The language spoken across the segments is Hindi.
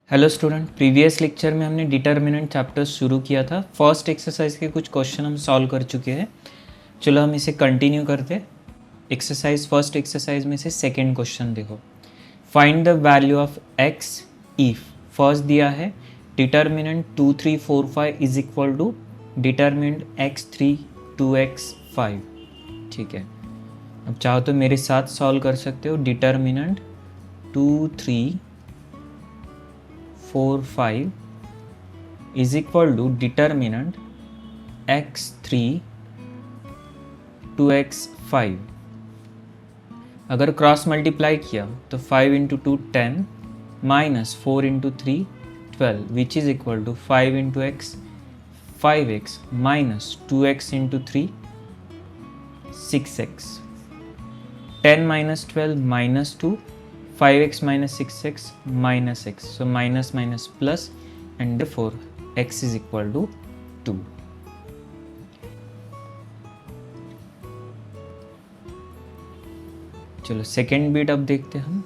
हेलो स्टूडेंट, प्रीवियस लेक्चर में हमने डिटर्मिनेंट चैप्टर शुरू किया था। फर्स्ट एक्सरसाइज के कुछ क्वेश्चन हम सॉल्व कर चुके हैं। चलो हम इसे कंटिन्यू करते। फर्स्ट एक्सरसाइज में से सेकंड क्वेश्चन देखो। Find the value of x if first दिया है determinant 2 3 4 5 is equal to determinant x3 2x5। ठीक है, अब चाहो तो मेरे साथ सॉल्व कर सकते हो। Determinant 2 3 4 5 is equal to determinant x3 2x5। अगर क्रॉस मल्टीप्लाई किया तो 5 into 2 10 minus 4 into 3 12 which is equal to 5 into x 5x minus 2x into 3 6x। 10 minus 12 minus 2 5x minus 6x minus x, so minus minus plus and therefore x is equal to 2। चलो सेकेंड बीट अब देखते हैं हम।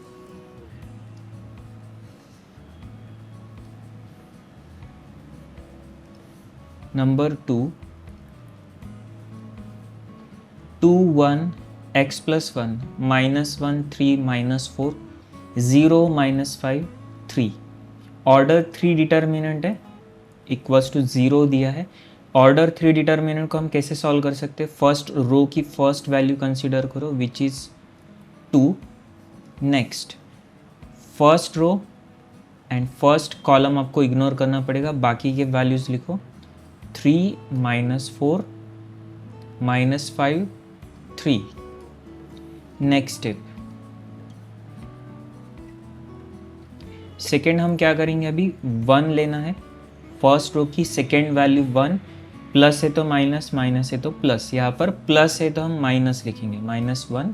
Number 2 2 1 x plus 1 minus 1 3 minus 4 0 minus 5 3। Order 3 determinant है, इक्वल्स टू 0 दिया है। ऑर्डर 3 डिटर्मिनेंट को हम कैसे सॉल्व कर सकते हैं? फर्स्ट रो की फर्स्ट वैल्यू कंसीडर करो which is 2। Next first row and first column आपको इग्नोर करना पड़ेगा, बाकी के वैल्यूज़ लिखो। 3 minus 4 minus 5 3। Next step second हम क्या करेंगे, अभी 1 लेना है। फर्स्ट रो की सेकेंड वैल्यू 1, प्लस है तो माइनस, माइनस है तो प्लस। यहाँ पर प्लस है तो हम माइनस लिखेंगे, -1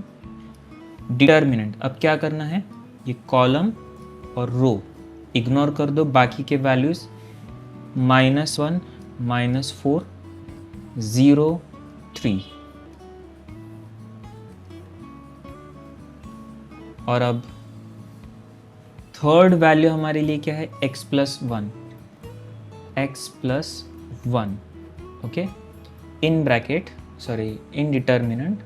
डिटर्मिनेंट। अब क्या करना है, ये कॉलम और रो इग्नोर कर दो, बाकी के वैल्यूज -1 -4 0 3। और अब थर्ड वैल्यू हमारे लिए क्या है, x plus 1 okay. In bracket in determinant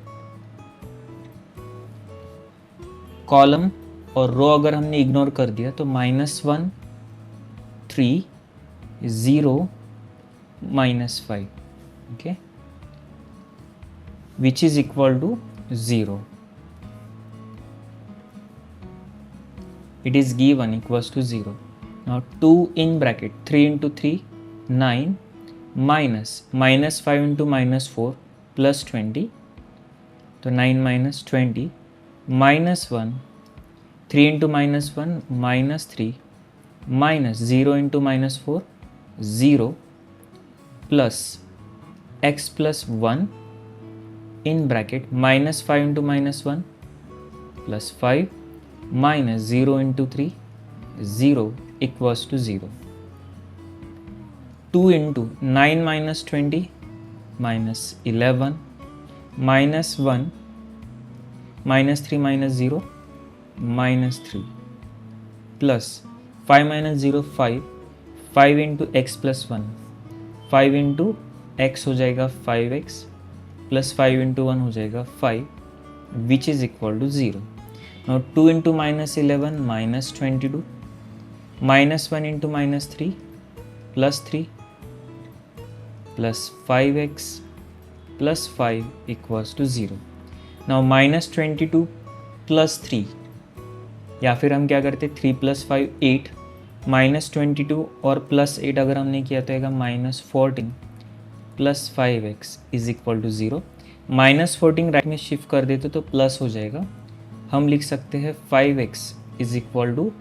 column और रो अगर हमने इग्नोर कर दिया तो -1 3 0 -5 okay, which is equal to 0। It is given equals to 0. Now 2 in bracket 3 into 3 9 minus -5 into -4 plus 20, तो 9 minus 20 -1 3 into -1 -3 minus 0 into -4 0 plus x plus 1 in bracket -5 into -1 plus 5 minus 0 into 3 0 equals to 0। 2 into 9 minus 20 minus 11 minus 1 minus 3 minus 0 minus 3 plus 5 minus 0 5 5 into x plus 1 5 into x हो जाएगा 5x plus 5 into 1 हो जाएगा 5 which is equal to 0। Now 2 into -11 minus 22 minus 1 into -3 plus 3 plus 5x plus 5 equals to 0। Now -22 plus 3, या फिर हम क्या करते 3 plus 5 8 -22 और प्लस 8 अगर हमने किया तो आएगा -14 plus 5x is equal to 0। -14 right में शिफ्ट कर देते तो प्लस हो जाएगा, हम लिख सकते हैं 5x इज इक्वल टू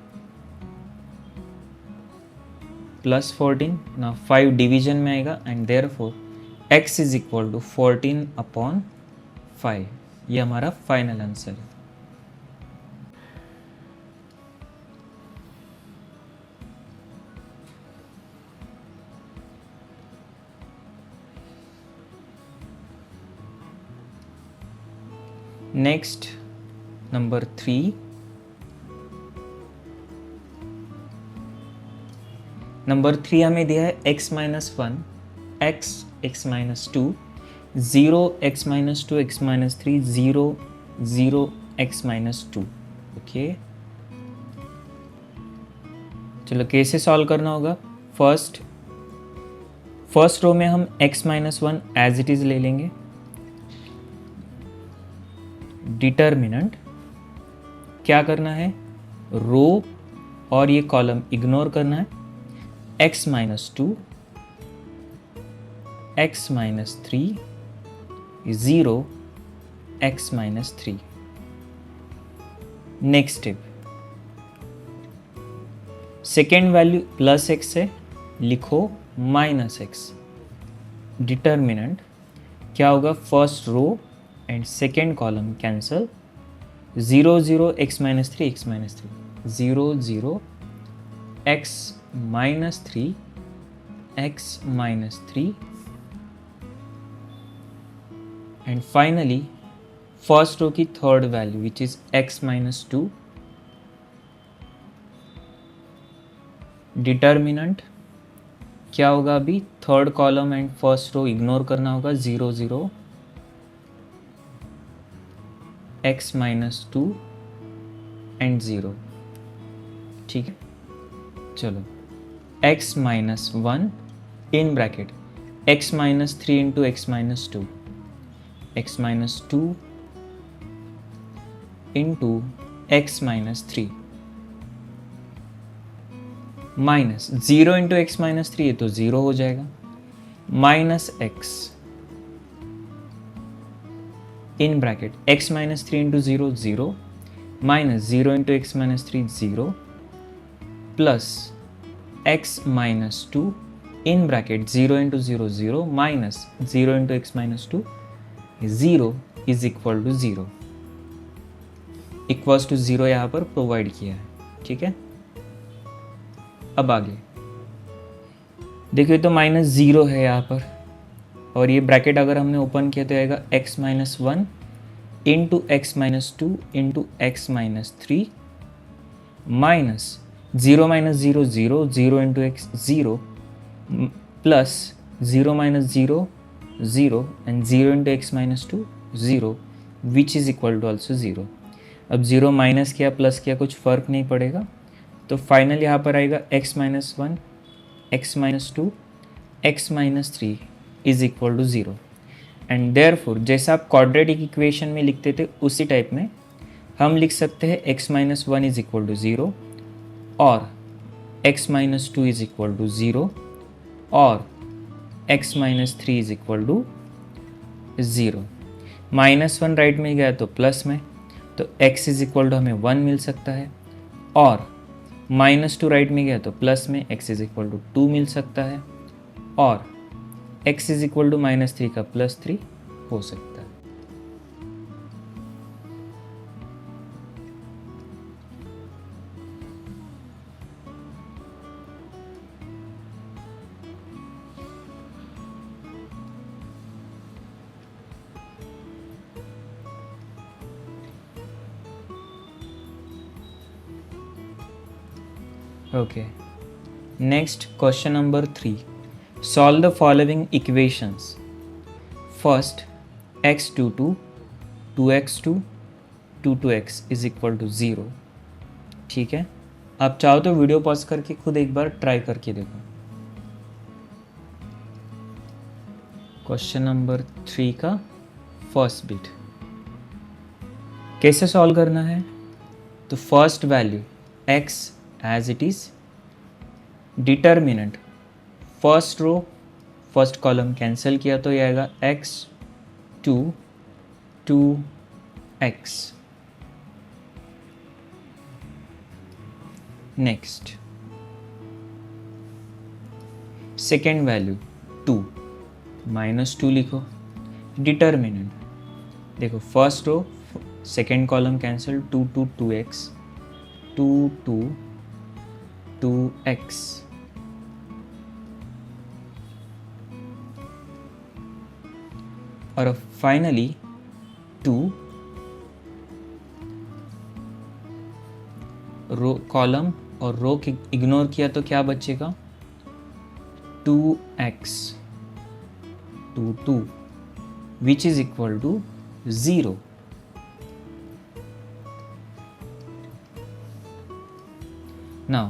+14 ना 5 डिवीजन में आएगा and therefore x is equal to 14/5। ये हमारा फाइनल आंसर है। नेक्स्ट नंबर 3 नंबर 3 हमें दिया है x minus 1, x minus 2, 0 x minus 2, x minus 3, 0 0 x minus 2। Okay, चलो कैसे सॉल्व करना होगा। फर्स्ट रो में हम x minus 1 as it is ले लेंगे। डिटर्मिनेंट क्या करना है, रो और ये कॉलम इग्नोर करना है। x minus 2, x minus 3, 0 x minus 3। Next step, second value plus x है, लिखो माइनस x। डिटर्मिनेंट क्या होगा, first row and second column cancel, 0 0 x minus 3, x minus 3, 0 0 x minus 3, x minus 3, and finally first row की third value which is x minus 2। Determinant क्या होगा, अभी third column and first row ignore करना होगा, 0 0 x माइनस 2 एंड 0। ठीक है, चलो x minus 1 in bracket x minus 3 into x minus 2, x minus 2 into x minus 3, minus 0 into x minus 3 है तो 0 हो जाएगा, minus x in bracket x minus 3 into 0 0, minus 0 into x minus 3 0, plus x minus 2 in bracket 0 into 0 0, minus 0 into x minus 2, 0 is equal to 0। Equals to 0 यहाँ पर प्रोवाइड किया है। ठीक है, अब आगे देखिए तो माइनस 0 है यहाँ पर, और ये ब्रैकेट अगर हमने ओपन किया तो आएगा x minus 1 into x minus 2 into x minus 3, minus 0 minus 0 0, 0 into x 0, plus 0 minus 0 0 and 0 into x minus 2 0 which is equal to also 0। अब 0 माइनस किया प्लस किया कुछ फ़र्क नहीं पड़ेगा, तो फाइनल यहाँ पर आएगा x minus 1, x minus 2, x minus 3 is equal to 0। And therefore जैसा आप क्वाड्रेटिक इक्वेशन में लिखते थे उसी टाइप में हम लिख सकते हैं x minus 1 is equal to 0 और x minus 2 is equal to 0 और x minus 3 is equal to 0। Minus 1 right में गया तो प्लस में, तो x इज इक्वल टू हमें 1 मिल सकता है, और माइनस 2 राइट में गया तो प्लस में x इज इक्वल टू 2 मिल सकता है, और x is equal to minus 3 का प्लस 3 हो सकता है। Okay, next question number 3. Solve the following equations. First, x22, 2x2, 2x is equal to 0. ठीक है, आप चाहो तो वीडियो पॉज करके खुद एक बार ट्राई करके देखो। क्वेश्चन नंबर 3 का फर्स्ट बिट कैसे सॉल्व करना है, तो first value x as it is, determinant first row first column cancel किया तो ये आएगा x 2 2x। Next second value 2 minus 2 लिखो। डिटर्मिनेंट देखो first row second column cancel 2 2 2x 2 2 2x, और फाइनली 2 रो कॉलम और रो इग्नोर किया तो क्या बचेगा 2x to 2 which is equal to 0. Now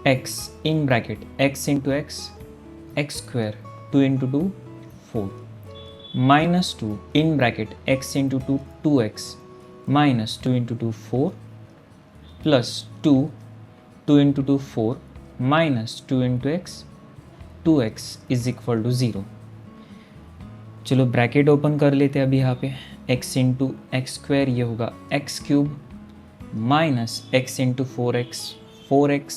x in bracket x into x square 2 into 2 4 minus 2 in bracket x into 2 2x minus 2 into 2 4 plus 2 into 2 4 minus 2 into x 2x is equal to 0. चलो ब्रैकेट ओपन कर लेते हैं अभी यहाँ पे x इंटू एक्स स्क्वायर ये होगा x cube minus x into 4x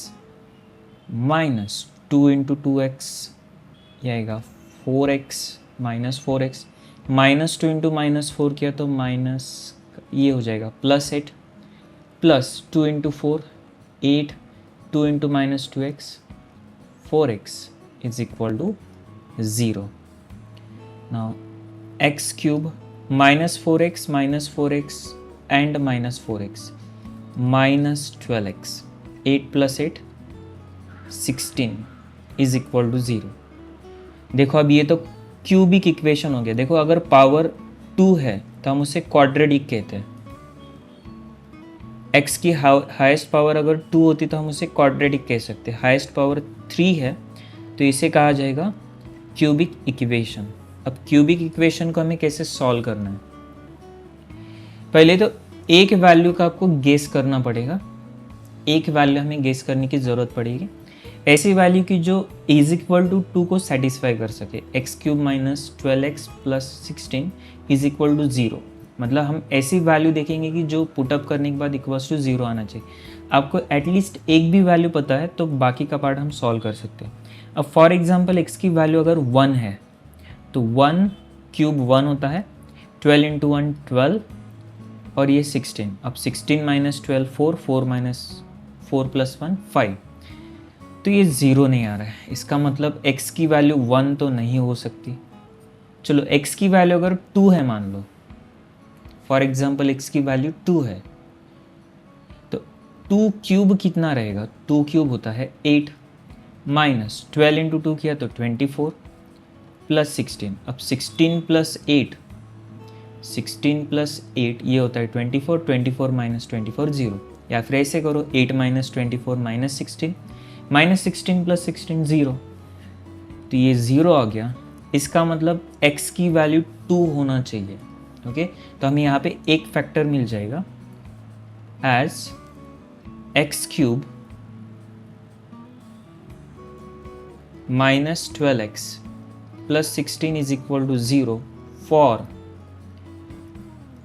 minus 2 into 2x ये आएगा 4x minus 4x minus 2 into minus 4 किया तो माइनस ये हो जाएगा plus 8 plus 2 into 4 8 2 into minus 2x 4x is equal to 0. Now x cube minus 4x and minus 4x minus 12x 8 plus 8 16 is equal to 0. देखो अब ये तो क्यूबिक इक्वेशन हो गया. देखो अगर पावर 2 है तो हम उसे क्वाड्रेटिक कहते हैं. x की हाईएस्ट पावर अगर 2 होती तो हम उसे क्वाड्रेटिक कह सकते हैं. हाईएस्ट पावर 3 है तो इसे कहा जाएगा क्यूबिक इक्वेशन. अब क्यूबिक इक्वेशन को हमें कैसे सॉल्व करना है, पहले तो एक वैल्यू का आपको गेस करना पड़ेगा. एक वैल्यू हमें गेस करने की ज़रूरत पड़ेगी, ऐसी वैल्यू की जो इज इक्वल टू 2 को सेटिस्फाई कर सके. X cube minus 12x plus 16 is equal to 0. मतलब हम ऐसी वैल्यू देखेंगे कि जो पुटअप करने के बाद इक्वल्स टू 0 आना चाहिए. आपको एटलीस्ट एक भी वैल्यू पता है तो बाकी का पार्ट हम सॉल्व कर सकते हैं. अब फॉर एग्जांपल x की वैल्यू अगर 1 है तो 1 क्यूब 1 होता है, 12 इंटू 1 12 और ये 16. अब 16 माइनस 12 4 4 माइनस 4 प्लस 1 5. तो ये 0 नहीं आ रहा है. इसका मतलब x की वैल्यू 1 तो नहीं हो सकती. चलो x की वैल्यू अगर 2 है मान लो, फॉर एग्जांपल x की वैल्यू 2 है तो 2 क्यूब कितना रहेगा. 2 क्यूब होता है 8 माइनस 12 इंटू 2 किया तो 24 प्लस 16. अब 16 प्लस 8 ये होता है 24. 24 माइनस 24 0. या फिर ऐसे करो 8 माइनस 24 माइनस 16 प्लस 16 0. तो ये 0 आ गया. इसका मतलब x की वैल्यू 2 होना चाहिए. ओके तो हमें यहाँ पे एक फैक्टर मिल जाएगा as x cube minus 12x plus 16 is equal to 0 for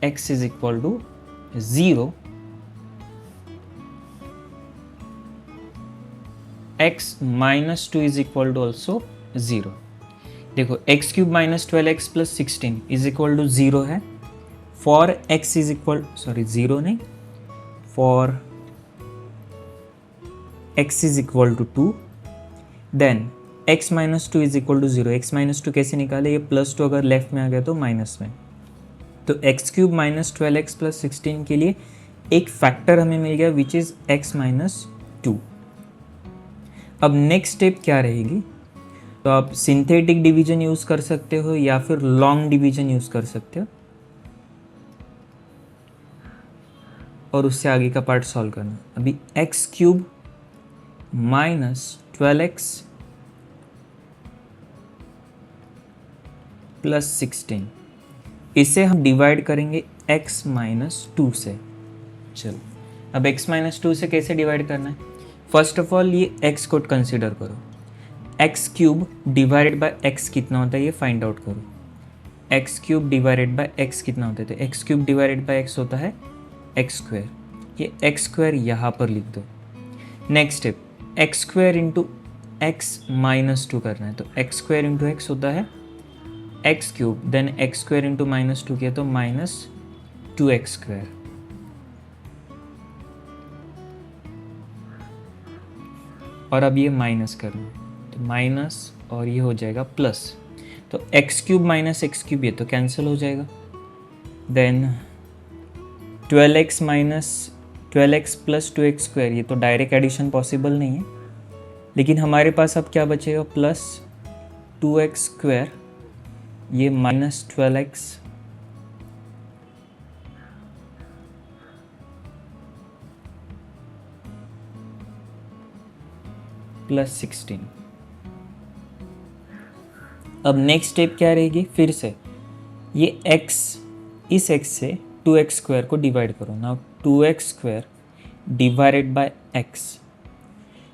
x is equal to 0. x minus 2 is equal to also 0. देखो x cube minus 12x plus 16 is equal to 0 है. for x is equal 0 नहीं, for x is equal to 2 then x minus 2 is equal to 0. x minus 2 कैसे निकाले, ये प्लस 2 अगर लेफ्ट में आ गया तो माइनस में. तो x cube minus 12x plus 16 के लिए एक फैक्टर हमें मिल गया विच इज़ x माइनस 2. अब नेक्स्ट स्टेप क्या रहेगी, तो आप सिंथेटिक डिवीजन यूज़ कर सकते हो या फिर लॉन्ग डिवीजन यूज़ कर सकते हो और उससे आगे का पार्ट सॉल्व करना. अभी x cube minus 12x plus 16 इसे हम डिवाइड करेंगे x माइनस 2 से. चलो अब x माइनस 2 से कैसे डिवाइड करना है. फर्स्ट ऑफ ऑल ये x को कंसिडर करो. x cube divided by x कितना होता है ये फाइंड आउट करो. x cube divided by x कितना होता है, तो x cube divided by x होता है x स्क्वायर. ये x स्क्वायर यहाँ पर लिख दो. Next step x square into x minus 2 करना है, तो x स्क्वायर इंटू x होता है x cube. Then x square into minus 2 किया तो माइनस 2x स्क्वायर. और अब ये माइनस करना है तो माइनस और ये हो जाएगा प्लस. तो x cube minus x cube ये तो कैंसिल हो जाएगा. Then 12x minus 12x plus 2x square ये तो डायरेक्ट एडिशन पॉसिबल नहीं है, लेकिन हमारे पास अब क्या बचेगा प्लस 2x², ये -12x + 16। अब नेक्स्ट स्टेप क्या रहेगी, फिर से ये x, इस x से 2x² को डिवाइड करो। Now 2x² divided by x,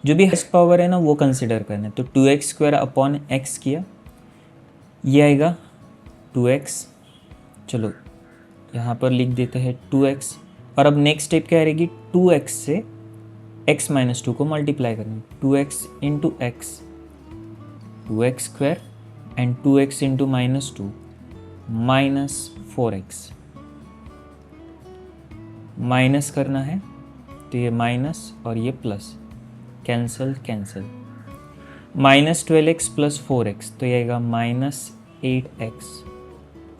जो भी हाईएस्ट पावर है ना वो कंसिडर करना है। तो 2x² अपॉन x किया, ये आएगा 2x। चलो यहाँ पर लिख देते हैं 2x। और अब नेक्स्ट स्टेप क्या रहेगी, 2x से x - 2 को मल्टीप्लाई करना। 2x into x, 2x² and 2x into -2 -4x। Minus करना है तो ये माइनस और ये plus, cancel cancel. -12x + 4x, तो ये आएगा -8x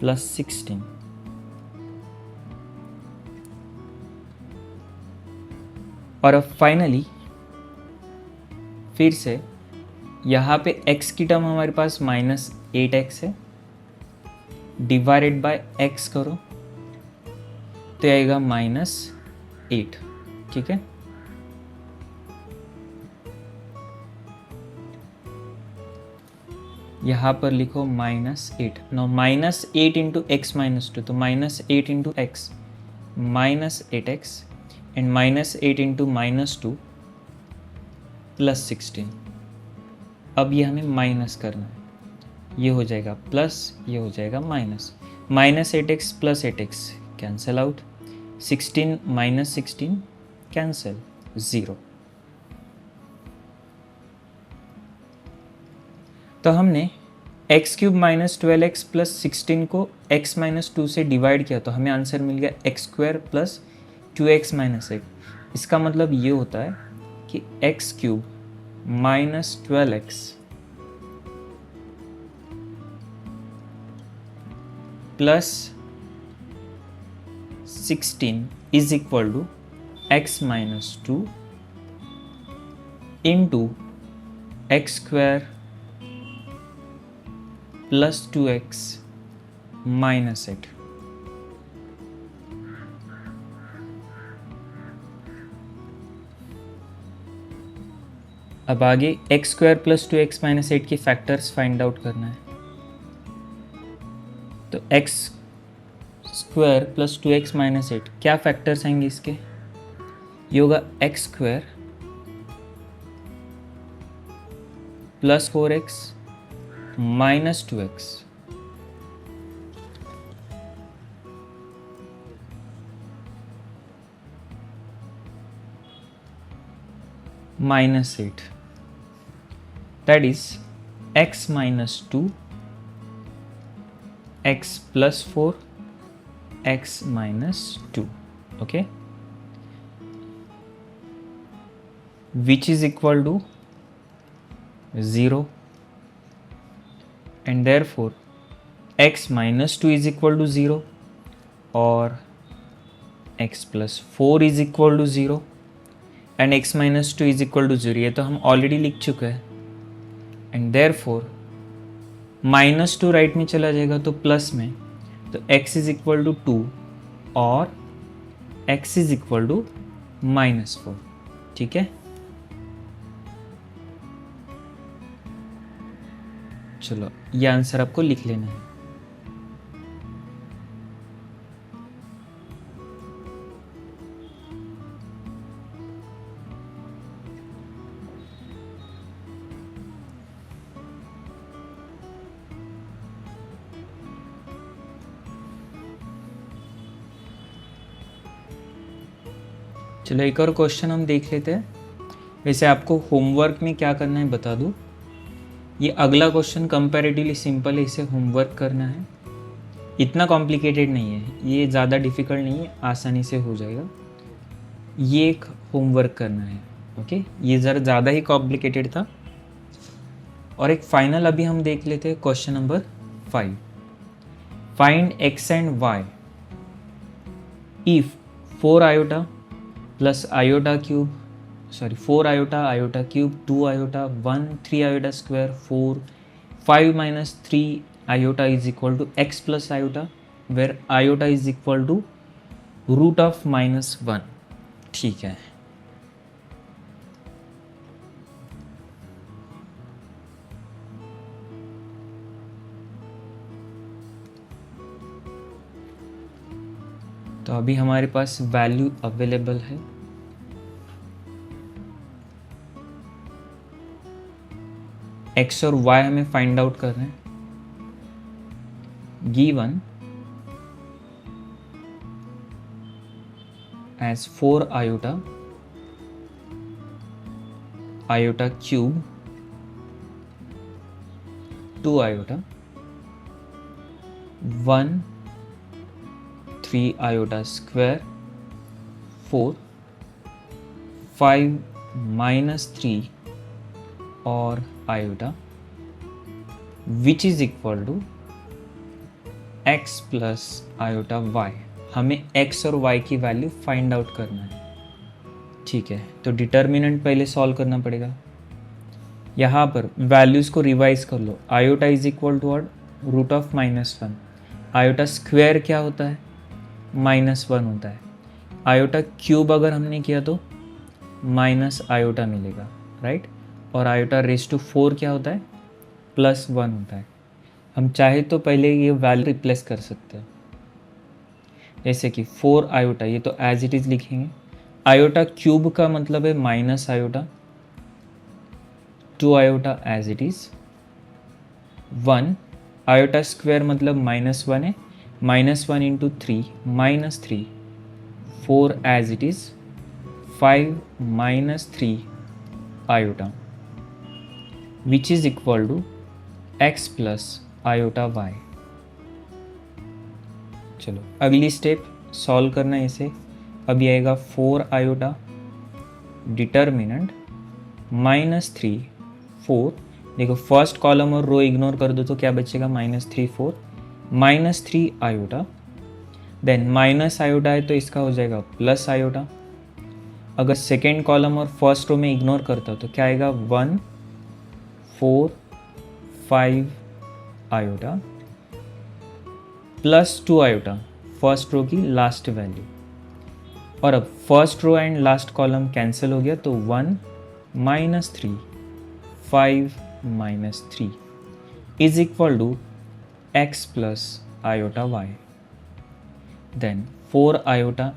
+ 16। और अब फाइनली फिर से यहाँ पे x की टर्म हमारे पास -8x है, डिवाइडेड बाय x करो तो आएगा -8। ठीक है, यहाँ पर लिखो -8। नो -8 इंटू x - 2, तो -8 into x -8x and -8 into -2 + 16। अब ये हमें माइनस करना है, ये हो जाएगा प्लस, ये हो जाएगा minus. -8x + 8x cancel out, 16 - 16 cancel, 0। तो हमने x³ - 12x + 16 को x - 2 से डिवाइड किया, तो हमें आंसर मिल गया x² + 2x - 8। इसका मतलब ये होता है कि x³ - 12x + 16 is equal to x - 2 into x² + 2x - 8। अब आगे x² + 2x - 8 के फैक्टर्स फाइंड आउट करना है। तो x² + 2x - 8 क्या फैक्टर्स आएंगे इसके, ये होगा x² + 4x - 2x -8, that is x - 2 x + 4 x - 2, okay, which is equal to 0, and therefore x - 2 is equal to 0 और x + 4 is equal to 0 and x - 2 is equal to 0। ये तो हम ऑलरेडी लिख चुके हैं, एंड therefore -2 राइट में चला जाएगा तो प्लस में, तो x is equal to 2 और x is equal to -4। ठीक है, चलो ये आंसर आपको लिख लेना है। चलो एक और क्वेश्चन हम देख लेते हैं। वैसे आपको होमवर्क में क्या करना है बता दूँ, ये अगला क्वेश्चन कंपैरेटिवली सिंपल है, इसे होमवर्क करना है, इतना कॉम्प्लिकेटेड नहीं है, ये ज़्यादा डिफ़िकल्ट नहीं है, आसानी से हो जाएगा। ये एक होमवर्क करना है, ओके, ये ज़रा ज़्यादा ही कॉम्प्लिकेटेड था। और एक फाइनल अभी हम देख लेते हैं, question number 5। Find x and y if 4 iota + iota cube, 4 iota, iota cube, 2 iota, 1, 3 iota square, 4, 5 minus 3 iota is equal to x plus iota, where iota is equal to root of -1. ठीक है, तो अभी हमारे पास वैल्यू अवेलेबल है। x और y हमें फाइंड आउट करना है। Given as 4 iota, iota cube, 2 iota, 1, 3 iota square, 4, 5 minus 3 और iota, which is equal to x plus iota y। हमें x और y की वैल्यू फाइंड आउट करना है। ठीक है, तो डिटर्मिनेंट पहले सॉल्व करना पड़ेगा। यहाँ पर वैल्यूज़ को रिवाइज कर लो। Iota is equal to root of -1। Iota square क्या होता है? -1 होता है। आयोटा क्यूब अगर हमने किया तो माइनस आयोटा मिलेगा, राइट। और आयोटा रेज टू 4 क्या होता है? +1 होता है। हम चाहे तो पहले ये वैल्यू रिप्लेस कर सकते हैं, जैसे कि 4 आयोटा, ये तो एज इट इज़ लिखेंगे। आयोटा क्यूब का मतलब है minus iota, 2 iota as it is, 1 iota square मतलब -1 है, -1 इंटू 3 -3, 4 एज इट इज़, 5 -3 iota, which is equal to x plus iota y। चलो अगली स्टेप सॉल्व करना है इसे। अभी आएगा 4 आयोटा, डिटर्मिनेंट -3 4। देखो फर्स्ट कॉलम और रो इग्नोर कर दो तो क्या बचेगा? -3 4, -3 आयोटा, देन माइनस आयोटा है तो इसका हो जाएगा प्लस आयोटा। अगर सेकेंड कॉलम और फर्स्ट रो में इग्नोर करता तो क्या आएगा? 1 4 5 आयोटा +2 आयोटा, फर्स्ट रो की लास्ट वैल्यू। और अब first row and last column cancel हो गया तो 1 -3 5 -3 is equal to x plus iota y। Then 4 iota,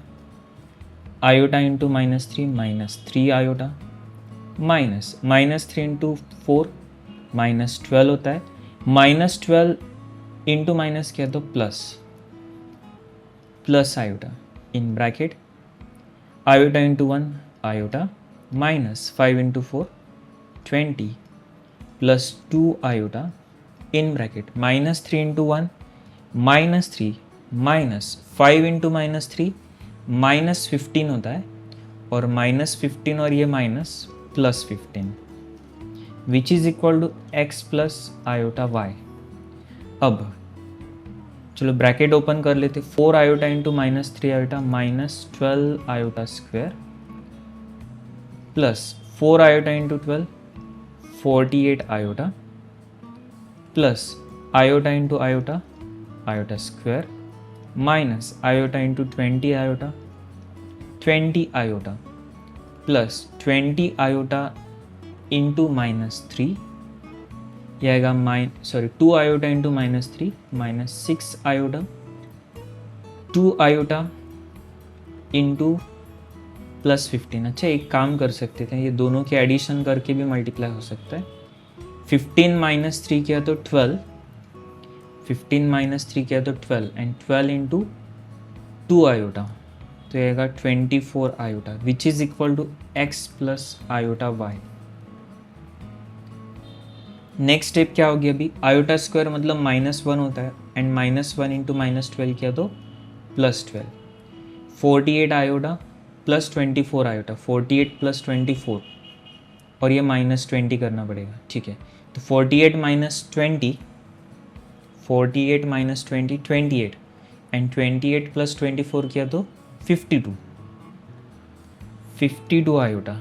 iota into -3 iota, -3 into 4 -12 होता है, -12 इंटू माइनस किया तो plus iota in bracket, iota into 1 iota, -5 into 4 20 +2 iota in bracket, -3 into 1 -3, -5 into -3 -15 होता है, और -15 और ये minus +15 which is equal to x plus iota y। अब चलो ब्रैकेट ओपन कर लेते। 4 iota into -3 iota, -12 iota square, plus 4 iota into 12 48 iota, plus iota into iota iota square, minus iota into 20 iota 20 iota, plus 20 iota into -3, यह आएगा 2 iota into -3 -6 iota, 2 iota into +15। अच्छा एक काम कर सकते थे, ये दोनों के एडिशन करके भी मल्टीप्लाई हो सकता है। 15 - 3 किया तो 12, 15 - 3 किया तो 12 एंड 12 इंटू 2 आयोटा तो ये आएगा 24 आयोटा, which is equal to x plus iota y। Next step क्या होगी? अभी आयोटा स्क्वायर मतलब -1 होता है, एंड -1 इंटू -12 किया तो +12, 48 आयोटा प्लस 24 आयोटा, 48 + 24, और ये -20 करना पड़ेगा। ठीक है, तो 48 - 20 28 एंड 28 + 24 किया तो 52 आयोटा।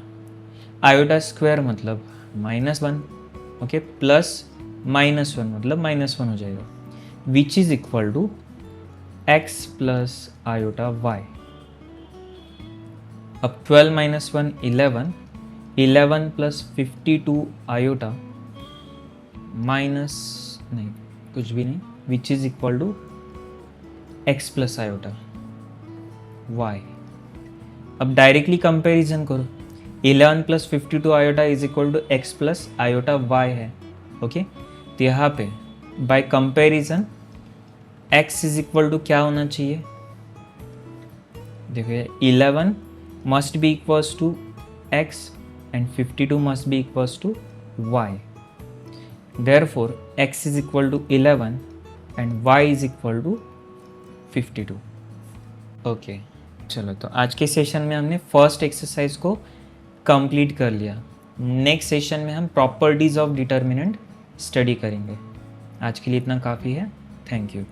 आयोटा स्क्वायर मतलब -1, ओके, प्लस -1 मतलब -1 हो जाएगा, which is equal to x plus iota y। अब 12 माइनस 1 11, 11 प्लस 52 आयोटा माइनस नहीं कुछ भी नहीं, which is equal to x plus iota y। अब डायरेक्टली कंपैरिजन करो, 11 plus 52 iota is equal to x plus iota y है। ओके, तो यहाँ पे by comparison x is equal to क्या होना चाहिए, देखिए 11 must be equals to x and 52 must be equals to y. Therefore, x is equal to 11 and y is equal to 52. Okay चलो, तो आज के सेशन में हमने फर्स्ट एक्सरसाइज को कंप्लीट कर लिया। नेक्स्ट सेशन में हम प्रॉपर्टीज ऑफ डिटर्मिनेंट स्टडी करेंगे। आज के लिए इतना काफ़ी है। Thank you.